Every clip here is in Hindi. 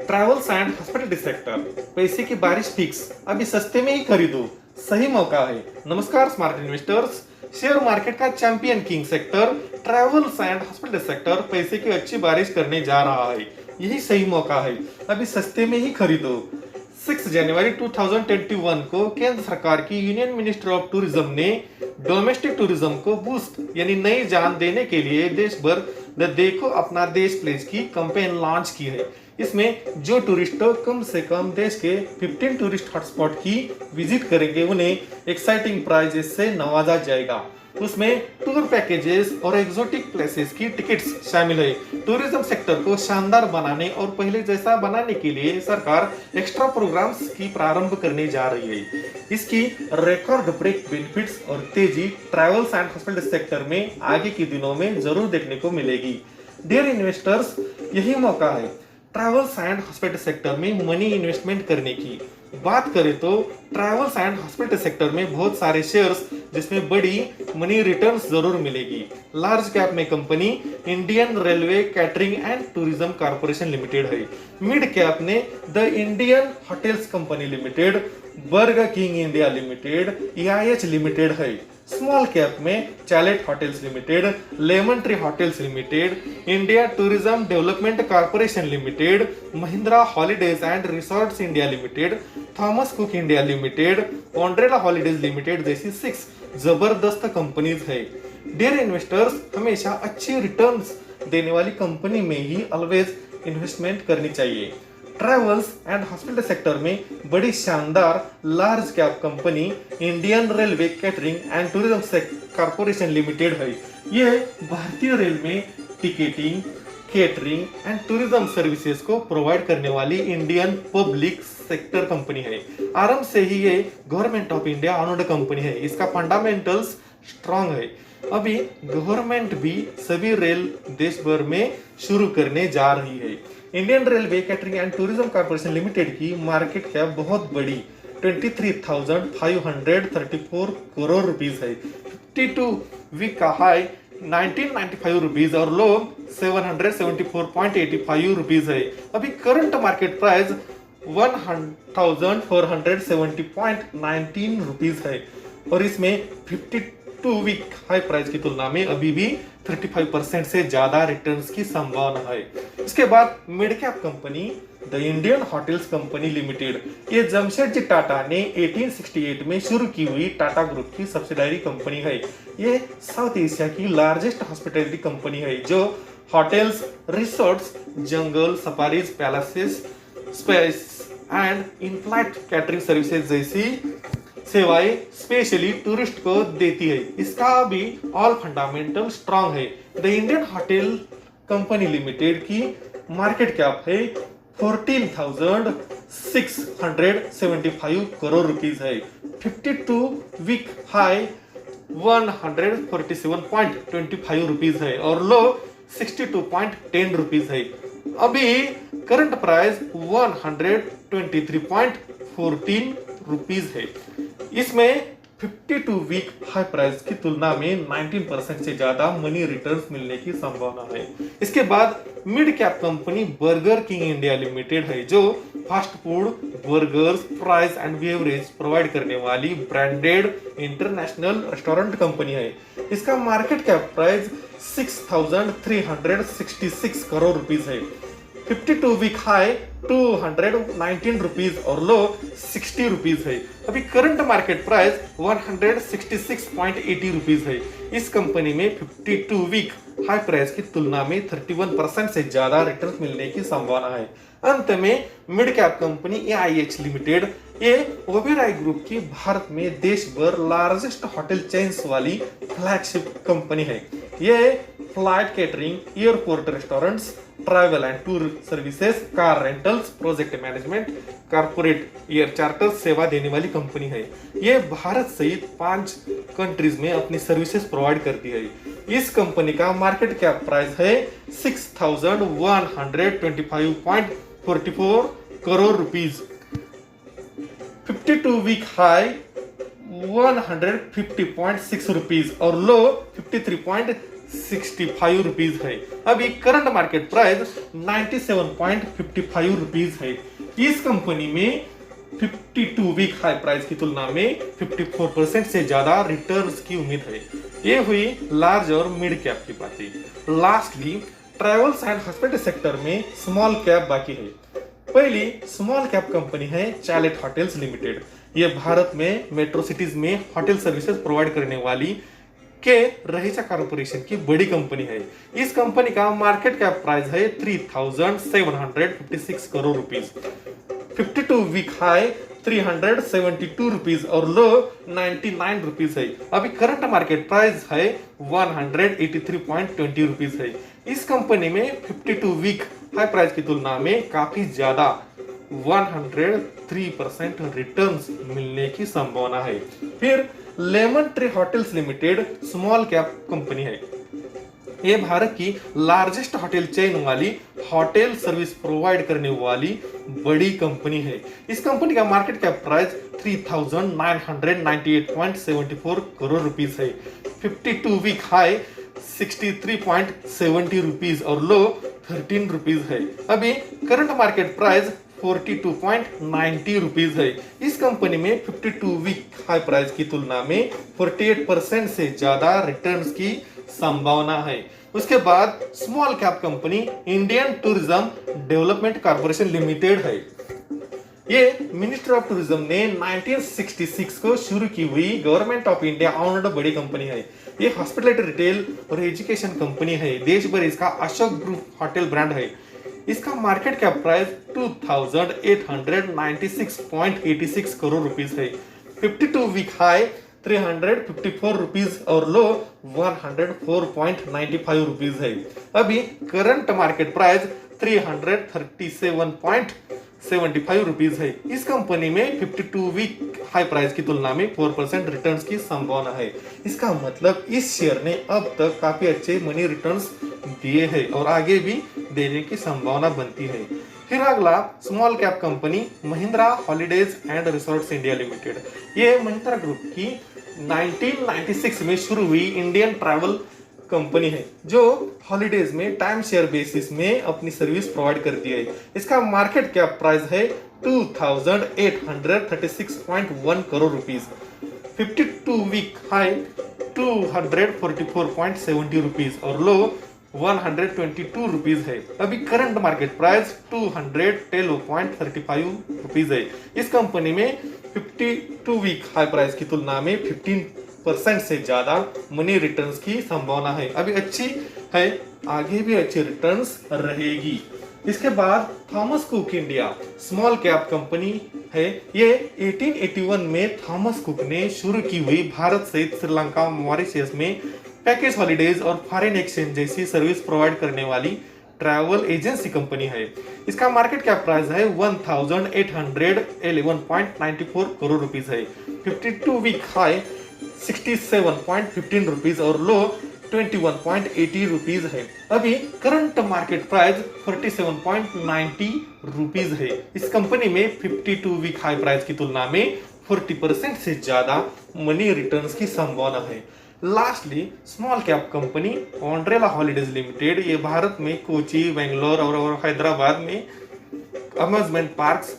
ट्रैवल्स एंड हॉस्पिटलिटी सेक्टर, पैसे की बारिश फिक्स, अभी सस्ते में ही खरीदो, सही मौका है। नमस्कार स्मार्ट इन्वेस्टर्स, शेयर मार्केट का champion king sector travels and hospitality sector पैसे की अच्छी बारिश करने जा रहा है। यही सही मौका है, अभी सस्ते में ही खरीदो। 6 जनवरी 2021 को केंद्र सरकार की यूनियन मिनिस्टर ऑफ टूरिज्म ने डोमेस्टिक टूरिज्म को बूस्ट यानी नई जान देने के लिए देश भर द देखो अपना देश प्लेस की कैंपेन लॉन्च की है। इसमें जो टूरिस्ट कम से कम देश के 15 टूरिस्ट हॉटस्पॉट की विजिट करेंगे उन्हें एक्साइटिंग प्राइजेस से नवाजा जाएगा। उसमें टूर पैकेजेस और एग्जोटिक प्लेसेस की टिकट्स शामिल है। टूरिज्म सेक्टर को शानदार बनाने और पहले जैसा बनाने के लिए सरकार एक्स्ट्रा प्रोग्राम्स की प्रारंभ करने जा रही है। इसकी रिकॉर्ड ब्रेक बेनिफिट्स और तेजी ट्रैवल्स एंड हॉस्पिटल सेक्टर में आगे के दिनों में जरूर देखने को मिलेगी। डियर इन्वेस्टर्स, यही मौका है ट्रैवल्स एंड हॉस्पिटल सेक्टर में मनी इन्वेस्टमेंट करने की। बात करें तो ट्रैवल्स एंड हॉस्पिटल सेक्टर में बहुत सारे शेयर्स जिसमें बड़ी मनी रिटर्न्स जरूर मिलेगी। लार्ज कैप में company Indian Railway Catering and Tourism Corporation Limited है। मिड कैप ने the Indian Hotels Company Limited, Burger King India Limited, EIH limited है। स्मॉल कैप में Chalet Hotels Limited, Lemon Tree Hotels Limited, India Tourism Development Corporation Limited, Mahindra Holidays and Resorts India Limited, Thomas Cook India Limited, ओंड्रेला हॉलीडेज लिमिटेड जैसी 6 जबरदस्त कंपनीज है। डियर इन्वेस्टर्स, हमेशा अच्छी रिटर्न्स देने वाली कंपनी में ही ऑलवेज इन्वेस्टमेंट करनी चाहिए। ट्रैवल्स एंड हॉस्पिटल सेक्टर में बड़ी शानदार large cap company Indian Railway Catering and Tourism Corporation Limited है। यह भारतीय रेल में ticketing, catering and tourism services को प्रोवाइड करने वाली इंडियन पब्लिक सेक्टर कंपनी है। आरंभ से ही ये government of India honoured company है। इसका फंडामेंटल्स स्ट्रांग है। अभी गवर्नमेंट भी सभी रेल देश भर में शुरू करने जा रही है। Indian Railway Catering and Tourism Corporation limited की मार्केट कैप बहुत बड़ी 23,534 करोड़ रुपीस है। 52 वीक का हाई 1995 रुपीस और लो 774.85 रुपीस है। अभी करंट मार्केट प्राइस 1,470.19 रुपीस है और इसमें 52 वीक हाई प्राइस की तुलना में अभी भी 35% से ज्यादा रिटर्न्स की संभावना है। इसके बाद mid cap company the Indian Hotels Company limited, ये जमशेदजी टाटा ने 1868 में शुरू की हुई टाटा ग्रुप की सब्सिडायरी कंपनी है। ये साउथ एशिया की लार्जेस्ट हॉस्पिटैलिटी कंपनी है जो hotels, resorts, jungle safaris, palaces, space and in-flight catering services जैसी सेवाएं स्पेशली टूरिस्ट को देती है। इसका भी ऑल फंडामेंटल स्ट्रांग है। The Indian hotel company limited की मार्केट कैप है 14,675 करोड़ रुपीस है। 52 वीक हाई 147.25 रुपीस है और लो 62.10 रुपीस है। अभी करंट प्राइस 123.14 रुपीस है। इसमें 52 वीक हाई प्राइस की तुलना में 19% से ज्यादा मनी रिटर्न्स मिलने की संभावना है। इसके बाद mid cap company burger King India limited है जो fast food, burgers, fries and beverage provide करने वाली ब्रांडेड इंटरनेशनल रेस्टोरेंट कंपनी है। इसका market cap price 6,366 crore rupees है। 52 वीक हाई 219 रुपीस और लो 60 रुपीस है। अभी करंट मार्केट प्राइस 166.80 रुपीस है। इस कंपनी में 52 वीक हाई प्राइस की तुलना में 31% से ज्यादा रिटर्न मिलने की संभावना है। अंत में mid cap company EIH limited, ये ओबेरॉय ग्रुप की भारत में देश भर लार्जेस्ट होटल चेन्स वाली फ्लैगशिप कंपनी है। ये flight catering, airport restaurants, travel and tour services, car rentals, project management, corporate air charter सेवा देने वाली कंपनी है। ये भारत सहित 5 कंट्रीज में अपनी सर्विसेज प्रोवाइड करती है। इस कंपनी का मार्केट कैप प्राइस है 6,125.44 crore rupees. 52 week high 150.6 rupees और लो 53.6 ₹65 है। अभी करंट मार्केट प्राइस 97.55 रुपीज है। इस कंपनी में 52 वीक हाई प्राइस की तुलना में 54% से ज्यादा रिटर्न्स की उम्मीद है। ये हुई लार्ज और मिड कैप की बातें। Lastly travels and hospital sector में स्मॉल कैप बाकी है। पहली स्मॉल कैप कंपनी है चैलेट होटल्स लिमिटेड। ये भारत में मेट्रो सिटीज में होटल सर्विसेज प्रोवाइड करने वाली के रहीचा कॉर्पोरेशन की बड़ी कंपनी है। इस कंपनी का मार्केट कैप प्राइस है 3,756 crore rupees. 52 week high 372 rupees और लो 99 रुपीज है। अभी करंट मार्केट प्राइस है 183.20 रुपीज है। इस कंपनी में 52 वीक हाई प्राइस की तुलना में काफी ज्यादा 103% रिटर्न्स मिलने की संभावना है। फिर lemon Tree Hotels limited small cap company है। ये भारत की लार्जेस्ट होटल चेन वाली होटल सर्विस प्रोवाइड करने वाली बड़ी कंपनी है। इस कंपनी का market cap price 3,998.74 crore rupees है। 52 वीक हाई 63.70 रुपीज और लो 13 रुपीज है। अभी करंट मार्केट प्राइस 42.90 रुपीज है। इस कंपनी में 52 वीक हाई प्राइस की तुलना में 48% से ज्यादा रिटर्न्स की संभावना है। उसके बाद small cap company Indian tourism Development Corporation Limited है। ये मिनिस्टर ऑफ टूरिज्म ने 1966 को शुरू की हुई गवर्नमेंट ऑफ इंडिया ओन्ड बड़ी कंपनी है। ये हॉस्पिटलिटी रिटेल और एजुकेशन कंपनी है। देश भर इसका अशोक ग्रुप होटल ब्रांड है। इसका market cap price 2,896.86 crore rupees है। 52 वीक हाई 354 रुपीज और लो 104.95 रुपीज है। अभी करंट मार्केट प्राइस 337.75 रुपीज है। इस कंपनी में 52 वीक हाई प्राइस की तुलना में 4% रिटर्न्स की संभावना है। इसका मतलब इस शेयर ने अब तक काफी अच्छे मनी रिटर्न्स दिए हैं और आगे भी देने की संभावना बनती है। फिर अगला small cap company Mahindra holidays and Resorts India limited. ये महिंद्रा ग्रुप की 1996 में शुरू हुई इंडियन ट्रैवल कंपनी है जो हॉलिडेज में टाइम शेयर बेसिस में अपनी सर्विस प्रोवाइड करती है। इसका मार्केट कैप प्राइस है 2,836.1 crore rupees. 52 week high 244.70 rupees और लो 122 रुपीज है। अभी करंट मार्केट प्राइस 212.35 रुपीज है। इस कंपनी में 52 वीक हाई प्राइस की तुलना में 15% से ज्यादा मनी रिटर्न्स की संभावना है। अभी अच्छी है, आगे भी अच्छी रिटर्न्स रहेगी। इसके बाद Thomas Cook India small cap company है। ये 1881 में थॉमस कुक ने शुरू की हुई भारत सहित श्रीलंका मॉरिशस में पैकेज हॉलिडेज और फॉरेन एक्सचेंज जैसी सर्विस प्रोवाइड करने वाली ट्रैवल एजेंसी कंपनी है। इसका मार्केट कैप प्राइस है 1,811.94 करोड़ रुपीस है। 52 वीक हाई 67.15 रुपीस और लो 21.80 रुपीज है। अभी करंट मार्केट प्राइस 47.90 रुपीज है। इस कंपनी में 52 वीक हाई प्राइस की तुलना में 40% से ज्यादा मनी रिटर्न्स की संभावना है। Lastly small cap company Wonderla holidays limited. ये भारत में कोची, बेंगलोर और हैदराबाद में अम्यूजमेंट पार्क्स,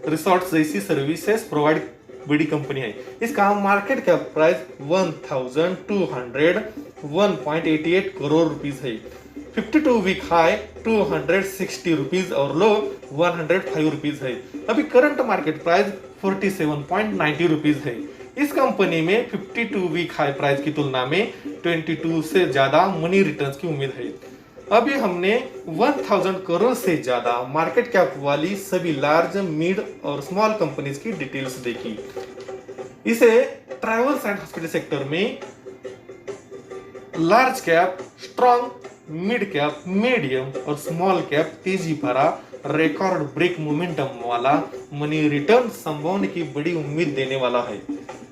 रिसोर्ट्स जैसी सर्विसेज प्रोवाइड बड़ी कंपनी है। इसका market cap price 1,201.88 crore rupees है। 52 वीक हाई 260 रुपीज और लो 105 रुपीज है। अभी करंट मार्केट प्राइस 47.90 रुपीज है। इस कंपनी में 52 वीक हाई प्राइस की तुलना में 22 से ज्यादा मनी रिटर्न्स की उम्मीद है। अभी हमने 1000 करोड़ से ज्यादा मार्केट कैप वाली सभी लार्ज, मिड और स्मॉल कंपनीज की डिटेल्स देखी। इसे ट्रैवल्स एंड हॉस्पिटल सेक्टर में large cap, strong, mid cap, medium और स्मॉल कैप तेजी भरा रिकॉर्ड ब्रेक मोमेंटम वाला मनी रिटर्न संभावना की बड़ी उम्मीद देने वाला है।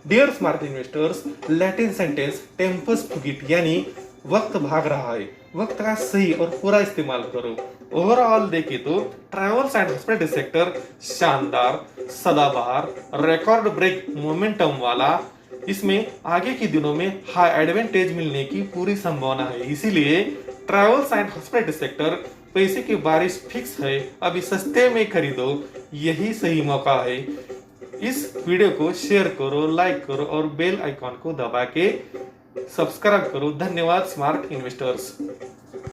Dear smart investors, Latin sentence टेम्पस फुगिट यानी वक्त भाग रहा है, वक्त का सही और पूरा इस्तेमाल करो। ओवरऑल देखे तो ट्रैवल्स एंड हॉस्पिटल सेक्टर शानदार, सदाबहार, रिकॉर्ड ब्रेक मोमेंटम वाला इसमें आगे के दिनों में हाई एडवांटेज मिलने की पूरी संभावना है। इसीलिए ट्रैवल्स एंड हॉस्पिटैलिटी सेक्टर पैसे की बारिश फिक्स है, अभी सस्ते में खरीदो, यही सही मौका है। इस वीडियो को शेयर करो, लाइक करो और बेल आइकॉन को दबा के सब्सक्राइब करो। धन्यवाद स्मार्ट इन्वेस्टर्स।